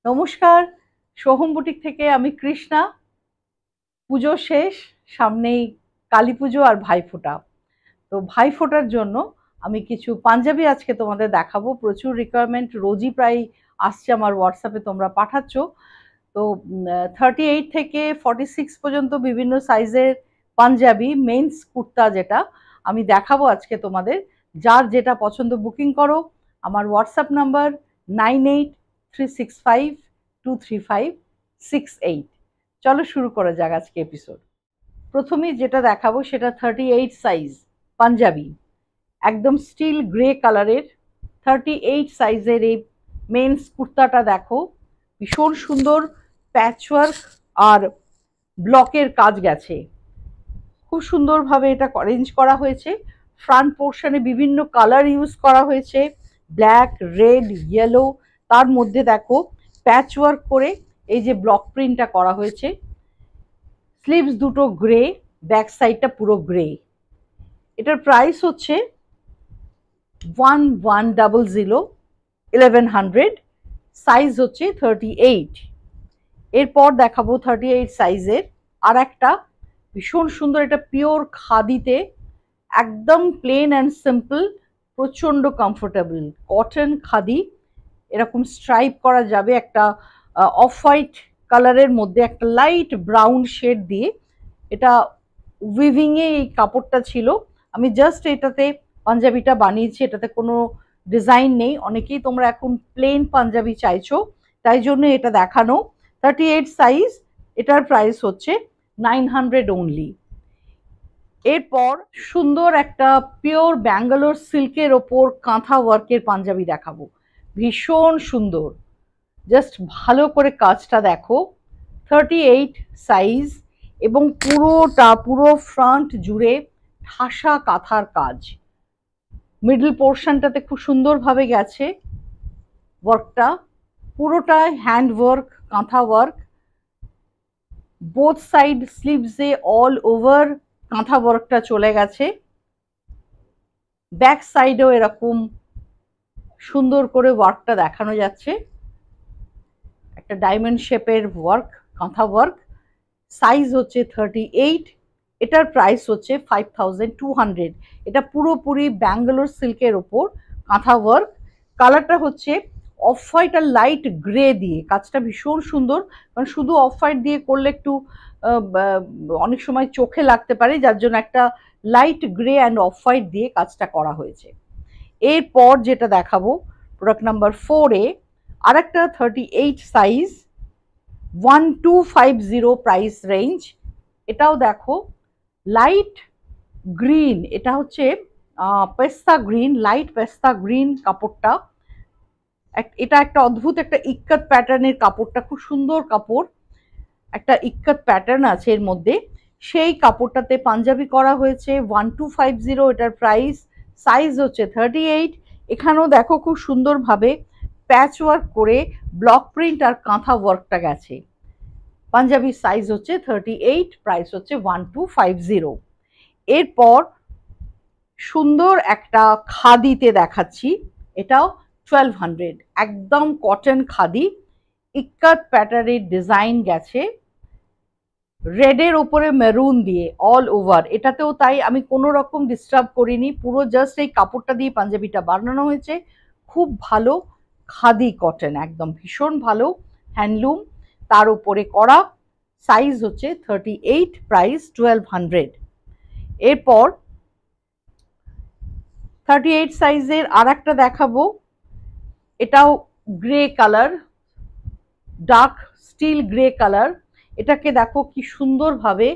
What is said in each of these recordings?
নমস্কার, সোহম বুটিক থেকে আমি কৃষ্ণা। পুজো শেষ, সামনেই কালী পুজো আর ভাইফোঁটা। তো ভাইফোঁটার জন্য আমি কিছু পাঞ্জাবি আজকে তোমাদের দেখাবো। প্রচুর রিকোয়ারমেন্ট রোজই প্রায় আসছে আমার হোয়াটসঅ্যাপে, তোমরা পাঠাচ্ছ। তো 38 থেকে 46 পর্যন্ত বিভিন্ন সাইজের পাঞ্জাবি, মেন্স কুর্তা যেটা আমি দেখাবো আজকে তোমাদের। যার যেটা পছন্দ বুকিং করো। আমার হোয়াটসঅ্যাপ নাম্বার 9836523568। চলো শুরু করা যাক আজকে এপিসোড। প্রথমেই যেটা দেখাবো সেটা 38 সাইজ পাঞ্জাবি, একদম স্টিল গ্রে কালারের 38 সাইজের এই মেন্স কুর্তাটা দেখো, ভীষণ সুন্দর প্যাচওয়ার্ক আর ব্লকের কাজ গেছে। খুব সুন্দরভাবে এটা অরেঞ্জ করা হয়েছে। ফ্রন্ট পোর্শনে বিভিন্ন কালার ইউজ করা হয়েছে, ব্ল্যাক, রেড, ইয়েলো। তার মধ্যে দেখো প্যাচওয়ার্ক করে এই যে ব্লক প্রিন্টটা করা হয়েছে। স্লিভস দুটো গ্রে, ব্যাক সাইডটা পুরো গ্রে। এটার প্রাইস হচ্ছে 1100, সাইজ হচ্ছে 38। এরপর দেখাবো 38 সাইজের আর একটা ভীষণ সুন্দর, এটা পিওর খাদিতে, একদম প্লেন অ্যান্ড সিম্পল, প্রচন্ড কমফোর্টেবল কটন খাদি। এরকম স্ট্রাইপ করা যাবে, একটা অফ হোয়াইট কালারের মধ্যে একটা লাইট ব্রাউন শেড দিয়ে। এটা উইভিংয়ে এই কাপড়টা ছিল। আমি জাস্ট এটাতে পাঞ্জাবিটা বানিয়েছি, এটাতে কোনো ডিজাইন নেই। অনেকেই তোমরা এখন প্লেন পাঞ্জাবি চাইছো, তাই জন্য এটা দেখানো। 38 সাইজ, এটার প্রাইস হচ্ছে 900 অনলি। এরপর সুন্দর একটা পিওর ব্যাঙ্গালোর সিল্কের ওপর কাঁথা ওয়ার্কের পাঞ্জাবি দেখাবো, ভীষণ সুন্দর। জাস্ট ভালো করে কাজটা দেখো, 38 সাইজ এবং পুরো ফ্রন্ট জুড়ে ঠাসা কাঁথার কাজ। মিডল পোর্শনটাতে খুব সুন্দরভাবে গেছে ওয়ার্কটা, পুরোটাই hand work, kantha work. Both side স্লিভসে অল ওভার কাঁথা ওয়ার্কটা চলে গেছে। ব্যাক সাইডেও এরকম সুন্দর করে ওয়ার্কটা দেখানো যাচ্ছে, একটা ডায়মন্ড শেপের ওয়ার্ক, কাঁথা ওয়ার্ক। সাইজ হচ্ছে 38, এটার প্রাইস হচ্ছে 5200। এটা পুরোপুরি ব্যাঙ্গালোর সিল্কের ওপর কাঁথা ওয়ার্ক। কালারটা হচ্ছে অফ হোয়াইট আর লাইট গ্রে দিয়ে, কাজটা ভীষণ সুন্দর। কারণ শুধু অফ হোয়াইট দিয়ে করলে একটু অনেক সময় চোখে লাগতে পারে, যার জন্য একটা light grey and off white দিয়ে কাজটা করা হয়েছে। এরপর যেটা দেখাবো প্রোডাক্ট নাম্বার 4-এ আর একটা 38 সাইজ, 1250 প্রাইস রেঞ্জ। এটাও দেখো লাইট গ্রিন, এটা হচ্ছে পেস্তা গ্রিন, লাইট পেস্তা গ্রিন কাপড়টা। এটা একটা অদ্ভুত একটা ইক্কত প্যাটার্নের কাপড়টা, খুব সুন্দর কাপড়, একটা ইক্কত প্যাটার্ন আছে এর মধ্যে। সেই কাপড়টাতে পাঞ্জাবি করা হয়েছে 1250, এটার প্রাইস। সাইজ হচ্ছে 38। এখানেও দেখো খুব সুন্দরভাবে প্যাচ ওয়ার্ক করে ব্লক প্রিন্ট আর কাঁথা ওয়ার্কটা গেছে। পাঞ্জাবির সাইজ হচ্ছে 38, প্রাইস হচ্ছে 1250। এরপর সুন্দর একটা খাদিতে দেখাচ্ছি, এটাও 1200, একদম কটন খাদি, ইক্কত প্যাটার্নের ডিজাইন গেছে রেডের ওপরে মেরুন দিয়ে অল ওভার। এটাতেও তাই, আমি কোনো রকম ডিস্টার্ব করিনি, পুরো জাস্ট এই কাপড়টা দিয়ে পাঞ্জাবিটা বানানো হয়েছে। খুব ভালো খাদি কটন, একদম ভীষণ ভালো হ্যান্ডলুম, তার উপরে করা। সাইজ হচ্ছে 38, প্রাইস 1200। এরপর 38 সাইজের আর একটা দেখাবো, এটাও grey colour, dark still grey colour. এটাকে দেখো কি সুন্দরভাবে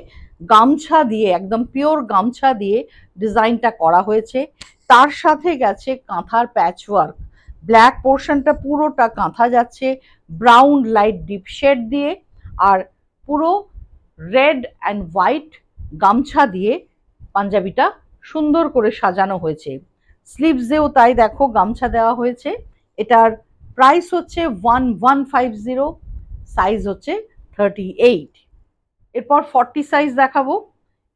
গামছা দিয়ে, একদম পিওর গামছা দিয়ে ডিজাইনটা করা হয়েছে। তার সাথে গেছে কাঁথার প্যাচওয়ার্ক, ব্ল্যাক পোর্শনটা পুরোটা কাঁথা যাচ্ছে ব্রাউন লাইট ডিপ শেড দিয়ে, আর পুরো রেড অ্যান্ড হোয়াইট গামছা দিয়ে পাঞ্জাবিটা সুন্দর করে সাজানো হয়েছে। স্লিভসেও তাই দেখো গামছা দেওয়া হয়েছে। এটার প্রাইস হচ্ছে 1150, সাইজ হচ্ছে 38। এরপর 40 সাইজ দেখাবো,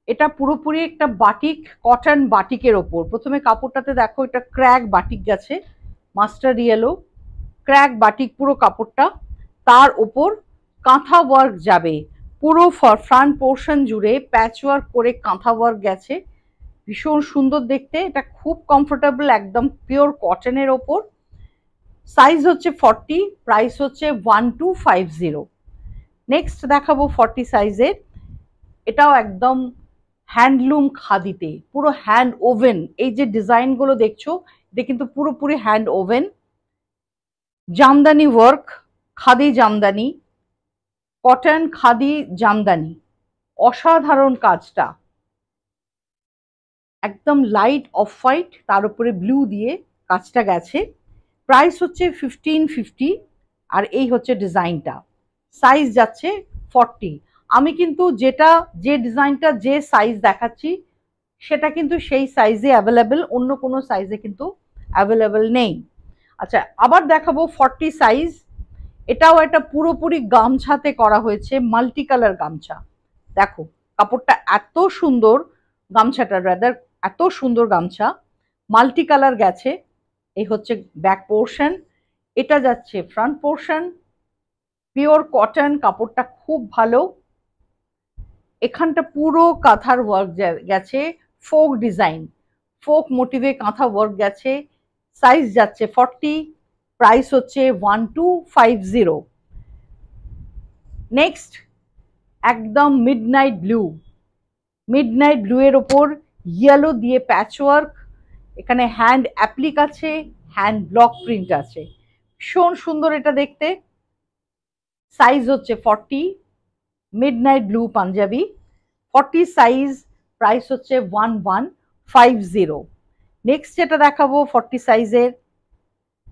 এটা পুরোপুরি একটা বাটিক, কটন বাটিকের ওপর। প্রথমে কাপড়টাতে দেখো এটা ক্র্যাক বাটিক গেছে, মাস্টার্ড ইয়েলো ক্র্যাক বাটিক পুরো কাপড়টা। তার ওপর কাঁথা ওয়ার্ক যাবে, পুরো ফ্রন্ট পোর্শন জুড়ে প্যাচ ওয়ার্ক করে কাঁথা ওয়ার্ক গেছে, ভীষণ সুন্দর দেখতে। এটা খুব কমফোর্টেবল, একদম পিওর কটনের ওপর। সাইজ হচ্ছে 40, প্রাইস হচ্ছে 1250। নেক্সট দেখাবো 40 সাইজের, এটাও একদম হ্যান্ডলুম খাদিতে, পুরো হ্যান্ড ওভেন। এই যে ডিজাইনগুলো দেখছো এটা কিন্তু পুরোপুরি hand woven, Jamdani work, khadi Jamdani, cotton khadi Jamdani, অসাধারণ কাজটা, একদম লাইট অফ হোয়াইট তার উপরে ব্লু দিয়ে কাজটা গেছে। প্রাইস হচ্ছে 1550, আর এই হচ্ছে ডিজাইনটা। সাইজ যাচ্ছে 40। আমি কিন্তু যে ডিজাইনটা যে সাইজ দেখাচ্ছি সেটা কিন্তু সেই সাইজে অ্যাভেলেবেল, অন্য কোনো সাইজে কিন্তু অ্যাভেলেবেল নেই। আচ্ছা, আবার দেখাবো 40 সাইজ। এটাও একটা পুরোপুরি গামছাতে করা হয়েছে, মাল্টি কালার গামছা। দেখো কাপড়টা এত সুন্দর, গামছাটা রাদার এত সুন্দর গামছা, মাল্টি কালার গেছে। এই হচ্ছে ব্যাক পোর্শন, এটা যাচ্ছে ফ্রন্ট পোর্শন, পিওর কটন, কাপড়টা খুব ভালো। এখানটা পুরো কাঁথার ওয়ার্ক গেছে, ফোক ডিজাইন, ফোক মোটিভে কাঁথা ওয়ার্ক গেছে। সাইজ যাচ্ছে 40, প্রাইস হচ্ছে 1250। নেক্সট একদম মিডনাইট ব্লু, মিডনাইট ব্লু এর ওপর ইয়েলো দিয়ে প্যাচ ওয়ার্ক, এখানে হ্যান্ড অ্যাপ্লিক আছে, হ্যান্ড ব্লক প্রিন্ট আছে, ভীষণ সুন্দর এটা দেখতে। সাইজ হচ্ছে 40, midnight blue panjabi, 40 size, price হচ্ছে 1150। নেক্সট যেটা দেখাবো 40 সাইজের,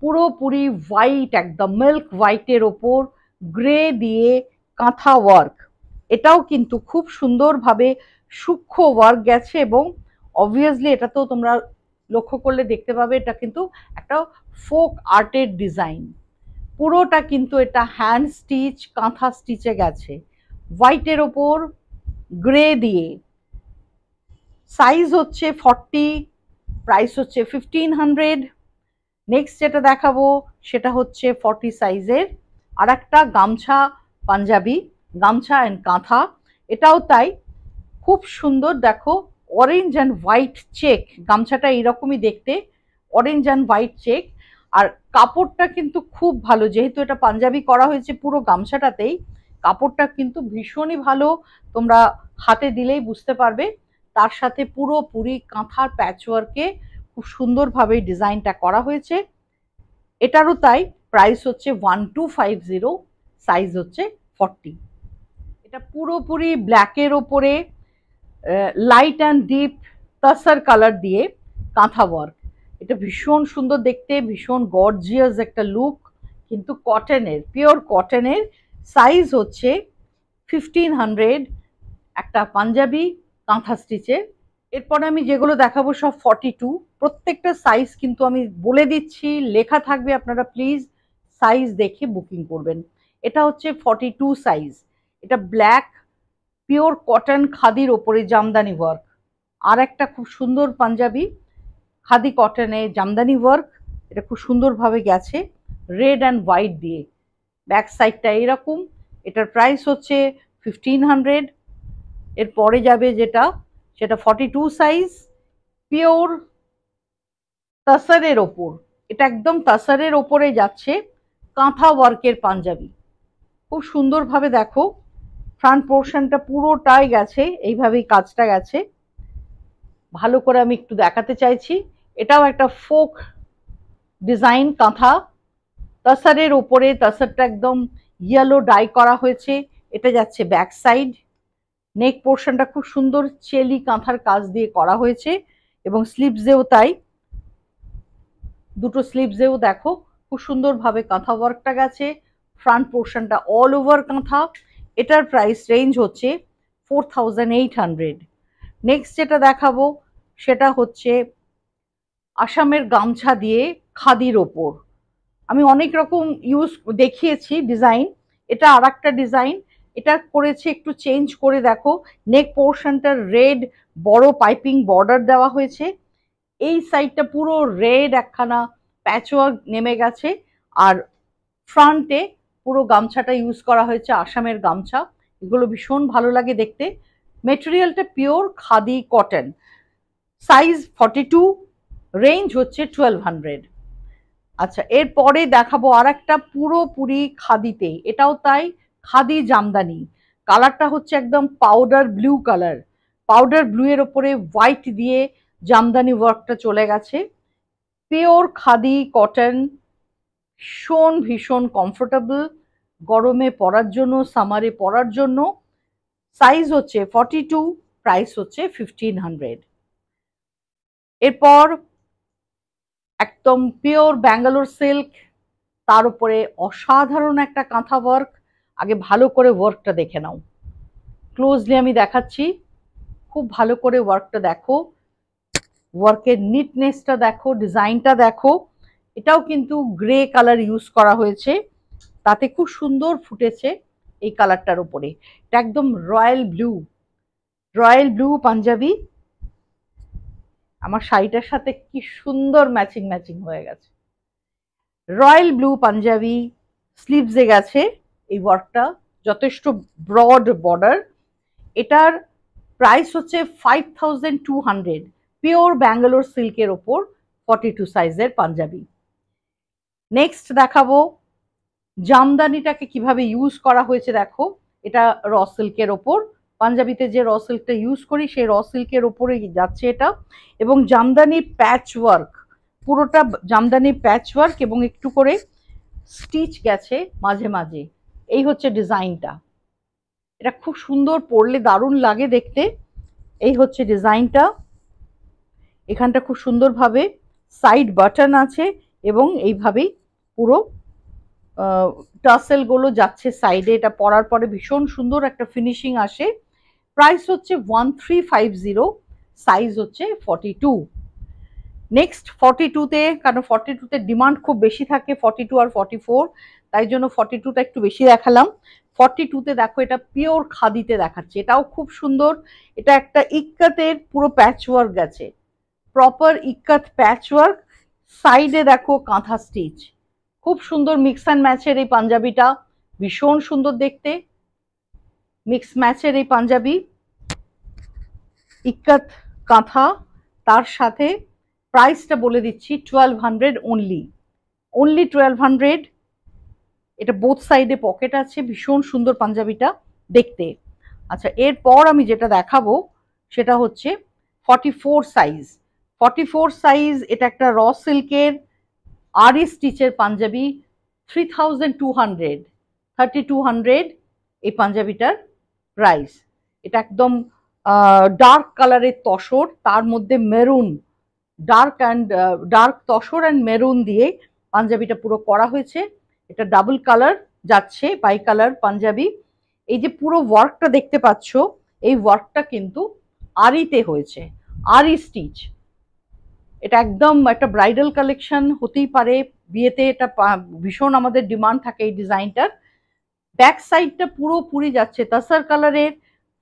পুরোপুরি হোয়াইট, একদম মিল্ক হোয়াইটের ওপর গ্রে দিয়ে কাঁথা ওয়ার্ক। এটাও কিন্তু খুব সুন্দরভাবে সূক্ষ্ম ওয়ার্ক গেছে, এবং অবভিয়াসলি এটা তো তোমরা লক্ষ্য করলে দেখতে পাবে এটা কিন্তু একটা ফোক আর্টের ডিজাইন। পুরোটা কিন্তু এটা হ্যান্ড স্টিচ, কাঁথা স্টিচে গেছে, হোয়াইটের ওপর গ্রে দিয়ে। সাইজ হচ্ছে 40, প্রাইস হচ্ছে 1500। নেক্সট যেটা দেখাবো সেটা হচ্ছে 40 সাইজের আর একটা গামছা পাঞ্জাবি, গামছা অ্যান্ড কাঁথা, এটাও তাই খুব সুন্দর। দেখো অরেঞ্জ অ্যান্ড হোয়াইট চেক, গামছাটা এইরকমই দেখতে, অরেঞ্জ অ্যান্ড হোয়াইট চেক। আর কাপড়টা কিন্তু খুব ভালো, যেহেতু এটা পাঞ্জাবি করা হয়েছে পুরো গামছাটাতেই, কাপড়টা কিন্তু ভীষণই ভালো, তোমরা হাতে দিলেই বুঝতে পারবে। তার সাথে পুরোপুরি কাঁথার প্যাচওয়ার্কে খুব সুন্দরভাবে ডিজাইনটা করা হয়েছে, এটারও তাই। প্রাইস হচ্ছে 1250, সাইজ হচ্ছে 40। এটা পুরোপুরি ব্ল্যাকের ওপরে লাইট অ্যান্ড ডিপ তাসার কালার দিয়ে কাঁথা ওয়ার্ক, এটা ভীষণ সুন্দর দেখতে, ভীষণ গর্জিয়াস একটা লুক, কিন্তু কটনের, পিওর কটনের। সাইজ হচ্ছে 1500, একটা পাঞ্জাবি কাঁথা স্টিচের। এরপরে আমি যেগুলো দেখাবো সব 42, প্রত্যেকটা সাইজ কিন্তু আমি বলে দিচ্ছি, লেখা থাকবে, আপনারা প্লিজ সাইজ দেখে বুকিং করবেন। এটা হচ্ছে 42 সাইজ, এটা ব্ল্যাক পিওর কটন খাদির ওপরে জামদানি ওয়ার্ক। আর একটা খুব সুন্দর পাঞ্জাবি খাদি কটনে জামদানি ওয়ার্ক, এটা খুব সুন্দরভাবে গেছে রেড অ্যান্ড হোয়াইট দিয়ে, ব্যাক সাইডটা এরকম। এটার প্রাইস হচ্ছে 1500। এর পরে যাবে যেটা, সেটা 42 সাইজ, পিওর তাসারের ওপর, এটা একদম তাসারের ওপরে যাচ্ছে কাঁথা ওয়ার্কের পাঞ্জাবি, খুব সুন্দরভাবে দেখো ফ্রন্ট পোর্শনটা পুরোটাই গেছে এইভাবেই কাজটা গেছে। ভালো করে আমি একটু দেখাতে চাইছি, এটাও একটা ফোক ডিজাইন কাঁথা, তাসারের ওপরে, তাসারটা একদম ইয়েলো ডাই করা হয়েছে, এটা যাচ্ছে ব্যাক সাইড। নেক পোর্শনটা খুব সুন্দর চেলি কাঁথার কাজ দিয়ে করা হয়েছে, এবং স্লিভসেও তাই, দুটো স্লিভসেও দেখো খুব সুন্দরভাবে কাঁথা ওয়ার্কটা গেছে। ফ্রন্ট পোর্শনটা অল ওভার কাঁথা, এটার প্রাইস রেঞ্জ হচ্ছে 4800। নেক্সট যেটা দেখাবো সেটা হচ্ছে আসামের গামছা দিয়ে খাদির ওপর। আমি অনেক রকম দেখিয়েছি ডিজাইন, এটা আর একটা ডিজাইন, এটা করেছে একটু চেঞ্জ করে। দেখো নেক পোর্শনটা রেড বড় পাইপিং বর্ডার দেওয়া হয়েছে, এই সাইডটা পুরো রেড একখানা প্যাচওয়ার্ক নেমে গেছে, আর ফ্রন্টে পুরো গামছাটা ইউজ করা হয়েছে আসামের গামছা, এগুলো ভীষণ ভালো লাগে দেখতে। মেটেরিয়ালটা pure khadi cotton, size 42, range হচ্ছে 1200। আচ্ছা, এরপরে দেখাবো আর একটা পুরোপুরি খাদিতে, এটাও তাই, খাদি জামদানি। কালারটা হচ্ছে একদম powder blue colour, powder blue এর ওপরে হোয়াইট দিয়ে জামদানি ওয়ার্কটা চলে গেছে। পিওর খাদি কটন, ভীষণ ভীষণ কমফোর্টেবল গরমে পরার জন্য, সামারে পরার জন্য। সাইজ হচ্ছে 42, প্রাইস হচ্ছে 1500। এরপর একদম পিওর ব্যাঙ্গালোর সিল্ক, তার উপরে অসাধারণ একটা কাঁথা ওয়ার্ক। আগে ভালো করে ওয়ার্কটা দেখে নাও, ক্লোজলি আমি দেখাচ্ছি, খুব ভালো করে ওয়ার্কটা দেখো, ওয়ার্কের নিটনেসটা দেখো, ডিজাইনটা দেখো। এটাও কিন্তু গ্রে কালার ইউজ করা হয়েছে, তাতে খুব সুন্দর ফুটেছে এই কালারটার উপরে। এটা একদম royal blue, royal blue panjabi. আমার শাড়িটার সাথে কি সুন্দর ম্যাচিং ম্যাচিং হয়ে গেছে। রয়্যাল ব্লু পাঞ্জাবি, স্লিভসে গেছে এই ওয়ার্কটা, যথেষ্ট ব্রড বর্ডার। এটার প্রাইস হচ্ছে 5200, পিওর ব্যাঙ্গালোর সিল্কের ওপর 42 সাইজের পাঞ্জাবি। নেক্সট দেখাবো জামদানিটাকে কিভাবে ইউজ করা হয়েছে। দেখো, এটা র সিল্কের ওপর, পাঞ্জাবিতে যে র সিল্কটা ইউজ করি সেই র সিল্কের ওপরে যাচ্ছে এটা, এবং জামদানি প্যাচ ওয়ার্ক, পুরোটা জামদানি প্যাচ ওয়ার্ক এবং একটু করে স্টিচ গেছে মাঝে মাঝে। এই হচ্ছে ডিজাইনটা, এটা খুব সুন্দর, পরলে দারুণ লাগে দেখতে। এই হচ্ছে ডিজাইনটা, এখানটা খুব সুন্দরভাবে সাইড বাটন আছে এবং এইভাবেই পুরো টাসেল গুলো যাচ্ছে সাইডে। এটা পরার পরে ভীষণ সুন্দর একটা ফিনিশিং আসে। প্রাইস হচ্ছে 1350, সাইজ হচ্ছে 42। নেক্সট 42তে, কারণ 42তে ডিমান্ড খুব বেশি থাকে, 42 আর 44, তাই জন্য 42টা একটু বেশি দেখালাম। 42তে দেখো, এটা পিওর খাদিতে দেখাচ্ছে, এটাও খুব সুন্দর। এটা একটা ইক্কাতের পুরো প্যাচ ওয়ার্ক গেছে, প্রপার ইক্কাত প্যাচ ওয়ার্ক, সাইডে দেখো কাঁথা স্টিচ, খুব সুন্দর মিক্স অ্যান্ড ম্যাচের এই পাঞ্জাবিটা, ভীষণ সুন্দর দেখতে। মিক্স ম্যাচের এই পাঞ্জাবি, ইক্কাত কাঁথা, তার সাথে প্রাইসটা বলে দিচ্ছি 1200 অনলি, অনলি 1200। এটা বোথ সাইডে পকেট আছে, ভীষণ সুন্দর পাঞ্জাবিটা দেখতে। আচ্ছা, এরপর আমি যেটা দেখাবো সেটা হচ্ছে 44 সাইজ। 44 সাইজ, এটা একটা র সিল্কের আরি স্টিচের পাঞ্জাবি, 3200, 3200 এই পাঞ্জাবিটার প্রাইস। এটা একদম ডার্ক কালারের তসর, তার মধ্যে maroon, dark tussar and maroon দিয়ে পাঞ্জাবিটা পুরো করা হয়েছে। এটা ডাবল কালার যাচ্ছে, বাই কালার পাঞ্জাবি। এই যে পুরো ওয়ার্কটা দেখতে পাচ্ছ, এই ওয়ার্কটা কিন্তু আরিতে হয়েছে, আরি স্টিচ। এটা একদম একটা ব্রাইডাল কালেকশন হতেই পারে, বিয়েতে এটা ভীষণ আমাদের ডিমান্ড থাকে এই ডিজাইনটার। ব্যাক সাইডটা পুরোপুরি যাচ্ছে তাসার কালারের,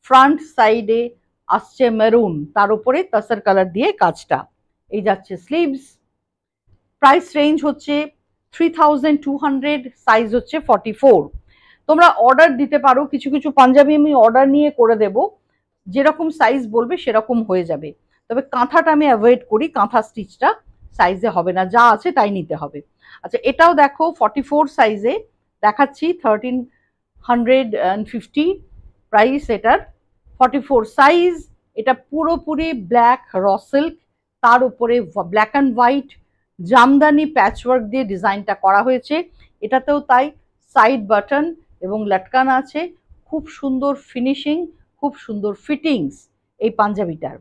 ফ্রন্ট সাইডে আসছে মেরুন, তার উপরে তাসার কালার দিয়ে কাজটা। এই যাচ্ছে স্লিভস। প্রাইস রেঞ্জ হচ্ছে 3200, সাইজ হচ্ছে 44। তোমরা অর্ডার দিতে পারো, কিছু কিছু পাঞ্জাবি আমি অর্ডার নিয়ে করে দেব, যেরকম সাইজ বলবে সেরকম হয়ে যাবে। তবে কাঁথাটা আমি অ্যাভয়েড করি, কাঁথা স্টিচটা সাইজে হবে না, যা আছে তাই নিতে হবে। আচ্ছা, এটাও দেখো 44 সাইজে দেখাচ্ছি, 1350 প্রাইস এটার, 44 সাইজ। এটা পুরোপুরি ব্ল্যাক র সিল্ক, তার উপরে black and white Jamdani patchwork দিয়ে ডিজাইনটা করা হয়েছে। এটাতেও তাই সাইড বাটন এবং লটকান আছে, খুব সুন্দর ফিনিশিং, খুব সুন্দর ফিটিংস এই পাঞ্জাবিটার।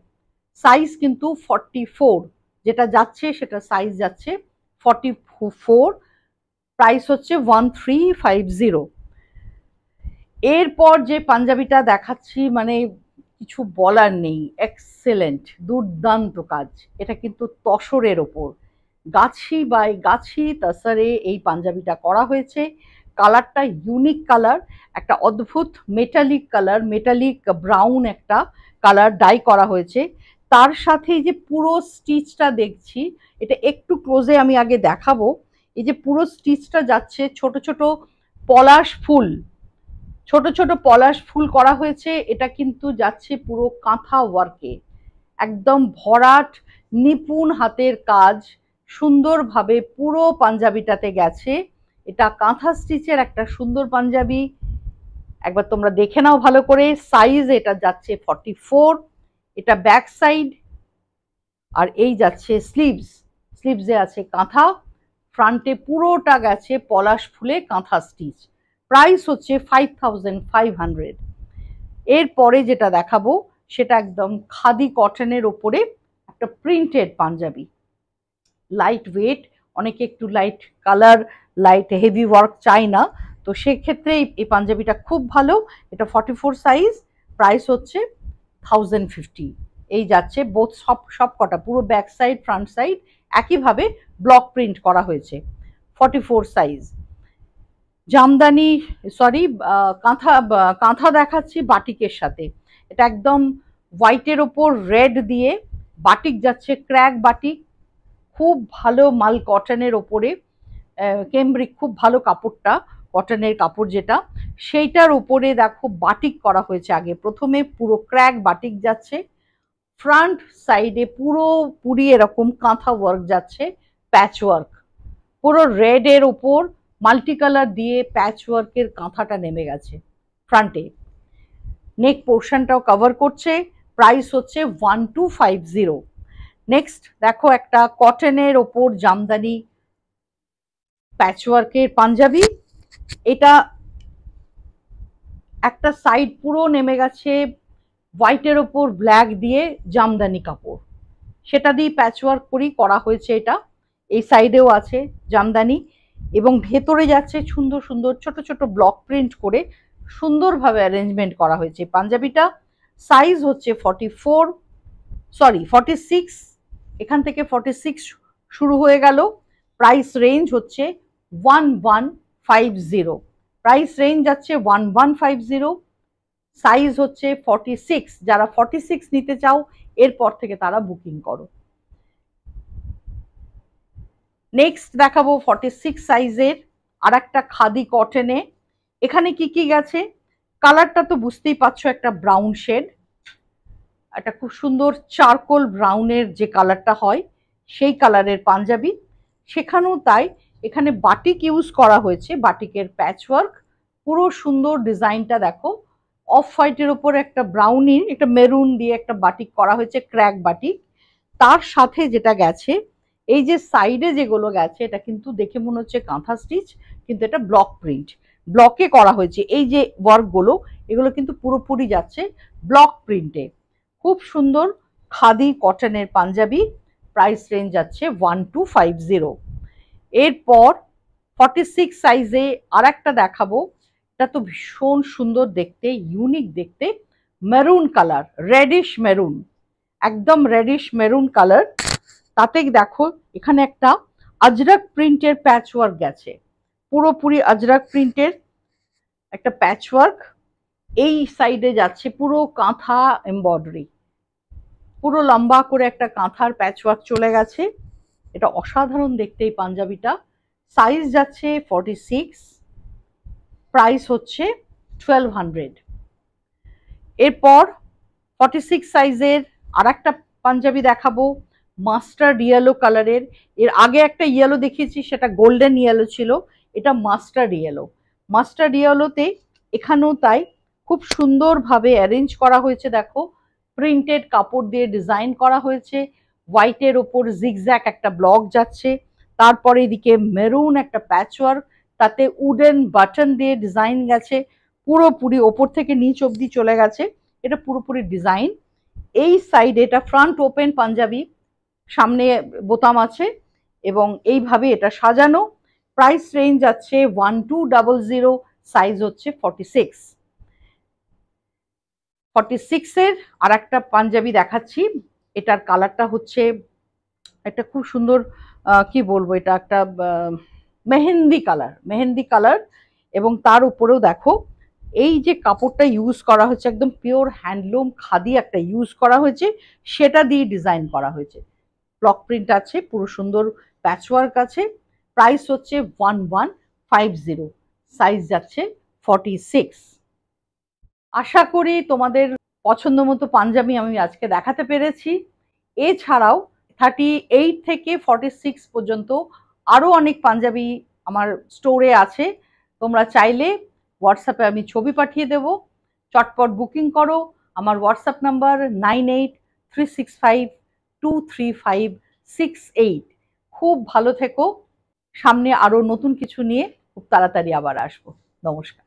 সাইজ কিন্তু 44, যেটা যাচ্ছে সেটা সাইজ যাচ্ছে 44, প্রাইস হচ্ছে 1350। এরপর যে পাঞ্জাবিটা দেখাচ্ছি, মানে কিছু বলার নেই, এক্সেলেন্ট, দুর্দান্ত কাজ। এটা কিন্তু তসরের ওপর গাছি বাই গাছি তাসারে এই পাঞ্জাবিটা করা হয়েছে। কালারটা ইউনিক কালার, একটা অদ্ভুত মেটালিক কালার, মেটালিক ব্রাউন একটা কালার ডাই করা হয়েছে। তার সাথে যে পুরো স্টিচটা দেখছি, এটা একটু ক্লোজে আমি আগে দেখাবো। এই যে পুরো স্টিচটা যাচ্ছে ছোট ছোট পলাশ ফুল, ছোট ছোট পলাশ ফুল করা হয়েছে। এটা কিন্তু যাচ্ছে পুরো কাঁথা ওয়ার্কে, একদম ভরাট নিপুণ হাতের কাজ সুন্দরভাবে পুরো পাঞ্জাবিটাতে গেছে। এটা কাঁথা স্টিচের একটা সুন্দর পাঞ্জাবি, একবার তোমরা দেখে নাও ভালো করে। সাইজ এটা যাচ্ছে 44, এটা ব্যাক সাইড, আর এই যাচ্ছে স্লিভস, স্লিভসে আছে কাঁথা, ফ্রন্টে পুরোটা গেছে পলাশ ফুলে কাঁথা স্টিচ। প্রাইস হচ্ছে 5500। এরপরে যেটা দেখাবো সেটা একদম খাদি কটনের ওপরে একটা প্রিন্টেড পাঞ্জাবি, লাইট ওয়েট, অনেকে একটু light colour, light heavy work চাই না, তো সেক্ষেত্রে এই পাঞ্জাবিটা খুব ভালো। এটা 44 সাইজ, প্রাইস হচ্ছে 1050। এই যাচ্ছে বোথ, সব কটা পুরো ব্যাক সাইড ফ্রন্ট সাইড একইভাবে ব্লক প্রিন্ট করা হয়েছে, 44 সাইজ। জামদানি, সরি, কাঁথা, কাঁথা দেখাচ্ছি বাটিকের সাথে। এটা একদম হোয়াইটের ওপর রেড দিয়ে বাটিক যাচ্ছে, ক্র্যাক বাটিক, খুব ভালো মাল কটনের ওপরে, কেমব্রিক খুব ভালো কাপড়টা, কটনের কাপড় যেটা, সেইটার উপরে দেখো বাটিক করা হয়েছে। আগে প্রথমে পুরো ক্র্যাক বাটিক যাচ্ছে, ফ্রন্ট সাইডে পুরোপুরি এরকম কাঁথা ওয়ার্ক যাচ্ছে, প্যাচ ওয়ার্ক, পুরো রেড এর উপর মাল্টি কালার দিয়ে প্যাচ ওয়ার্কের কাঁথাটা নেমে গেছে ফ্রন্টে। নেক পোর্শনটাও কভার করছে, প্রাইস হচ্ছে 1250। নেক্সট দেখো একটা কটনের ওপর জামদানি প্যাচওয়ার্কের পাঞ্জাবি। এটা একটা সাইড পুরো নেমে গেছে হোয়াইটের ওপর ব্ল্যাক দিয়ে জামদানি কাপড়, সেটা দিয়ে প্যাচওয়ার্ক করেই করা হয়েছে। এটা এই সাইডেও আছে জামদানি, এবং ভেতরে যাচ্ছে সুন্দর সুন্দর ছোট ছোট ব্লক প্রিন্ট করে সুন্দরভাবে অ্যারেঞ্জমেন্ট করা হয়েছে পাঞ্জাবিটা। সাইজ হচ্ছে 46, এখান থেকে 46 শুরু হয়ে গেল। প্রাইস রেঞ্জ হচ্ছে 1150, প্রাইস রেঞ্জ যাচ্ছে 1150, সাইজ হচ্ছে 46। যারা 46 নিতে চাও এরপর থেকে তারা বুকিং করো। নেক্সট দেখাবো 46 সাইজের আর একটা খাদি কটনে। এখানে কি কি গেছে, কালারটা তো বুঝতেই পারছো, একটা ব্রাউন শেড, একটা খুব সুন্দর চারকোল ব্রাউনের যে কালারটা হয় সেই কালারের পাঞ্জাবি, সেখানেও তাই। এখানে বাটিক ইউজ করা হয়েছে, বাটিকের প্যাচওয়ার্ক, পুরো সুন্দর ডিজাইনটা দেখো, অফ হোয়াইটের ওপর একটা ব্রাউনি, একটা মেরুন দিয়ে একটা বাটিক করা হয়েছে, ক্র্যাক বাটিক। তার সাথে যেটা গেছে, এই যে সাইডে যেগুলো গেছে, এটা কিন্তু দেখে মনে হচ্ছে কাঁথা স্টিচ, কিন্তু এটা ব্লক প্রিন্ট, ব্লকে করা হয়েছে। এই যে ওয়ার্কগুলো, এগুলো কিন্তু পুরোপুরি যাচ্ছে ব্লক প্রিন্টে। খুব সুন্দর খাদি কটনের পাঞ্জাবি, প্রাইস রেঞ্জ যাচ্ছে 1250। এরপর 46 সাইজে আর একটা দেখাবো, এটা তো ভীষণ সুন্দর দেখতে, ইউনিক দেখতে, মেরুন কালার, রেডিশ মেরুন, একদম রেডিশ মেরুন কালার। তাতে দেখো এখানে একটা আজরাক প্রিন্টের প্যাচওয়ার্ক গেছে, পুরোপুরি আজরাক প্রিন্টের একটা প্যাচওয়ার্ক। এই সাইডে যাচ্ছে পুরো কাঁথা এমব্রয়ডারি, পুরো লম্বা করে একটা কাঁথার প্যাচওয়ার্ক চলে গেছে। এটা অসাধারণ দেখতে এই পাঞ্জাবিটা। সাইজ যাচ্ছে 46, প্রাইস হচ্ছে 1200। এরপর 46 সাইজের আর একটা পাঞ্জাবি দেখাবো, মাস্টার্ড ইয়েলো কালারের। এর আগে একটা ইয়েলো দেখিয়েছি, সেটা গোল্ডেন ইয়েলো ছিল, এটা মাস্টার্ড ইয়েলো। মাস্টার্ড ইয়েলোতে এখানেও তাই খুব সুন্দরভাবে অ্যারেঞ্জ করা হয়েছে, দেখো প্রিন্টেড কাপড় দিয়ে ডিজাইন করা হয়েছে, হোয়াইটের ওপর জিগজ্যাক একটা ব্লক যাচ্ছে, তারপরে এদিকে মেরুন একটা প্যাচওয়ার্ক, তাতে উডেন বাটন দিয়ে ডিজাইন গেছে, পুরোপুরি ওপর থেকে নিচ অবধি চলে গেছে, এটা পুরোপুরি ডিজাইন। এই সাইডে এটা ফ্রন্ট ওপেন পাঞ্জাবি, সামনে বোতাম আছে, এবং এইভাবে এটা সাজানো। প্রাইস রেঞ্জ আছে 1200, সাইজ হচ্ছে 46। 46 এর আর একটা পাঞ্জাবি দেখাচ্ছি, এটার কালারটা হচ্ছে একটা খুব সুন্দর, কি বলবো, এটা একটা মেহেন্দি কালার, মেহেন্দি কালার, এবং তার উপরেও দেখো এই যে কাপড়টা ইউজ করা হয়েছে, একদম পিওর হ্যান্ডলুম খাদি একটা ইউজ করা হয়েছে, সেটা দিয়ে ডিজাইন করা হয়েছে, ব্লক প্রিন্ট আছে, পুরো সুন্দর প্যাচওয়ার্ক আছে। প্রাইস হচ্ছে 1150, সাইজ যাচ্ছে 46। আশা করি তোমাদের পছন্দ মতো পাঞ্জাবি আমি আজকে দেখাতে পেরেছি। এছাড়াও 38 থেকে 46 পর্যন্ত আরো অনেক পাঞ্জাবি আমার স্টোরে আছে। তোমরা চাইলে হোয়াটসঅ্যাপে আমি ছবি পাঠিয়ে দেব, চটপট বুকিং করো। আমার হোয়াটসঅ্যাপ নাম্বার 9836523568। খুব ভালো থেকো। সামনে আরো নতুন কিছু নিয়ে খুব তাড়াতাড়ি আবার আসবো। নমস্কার।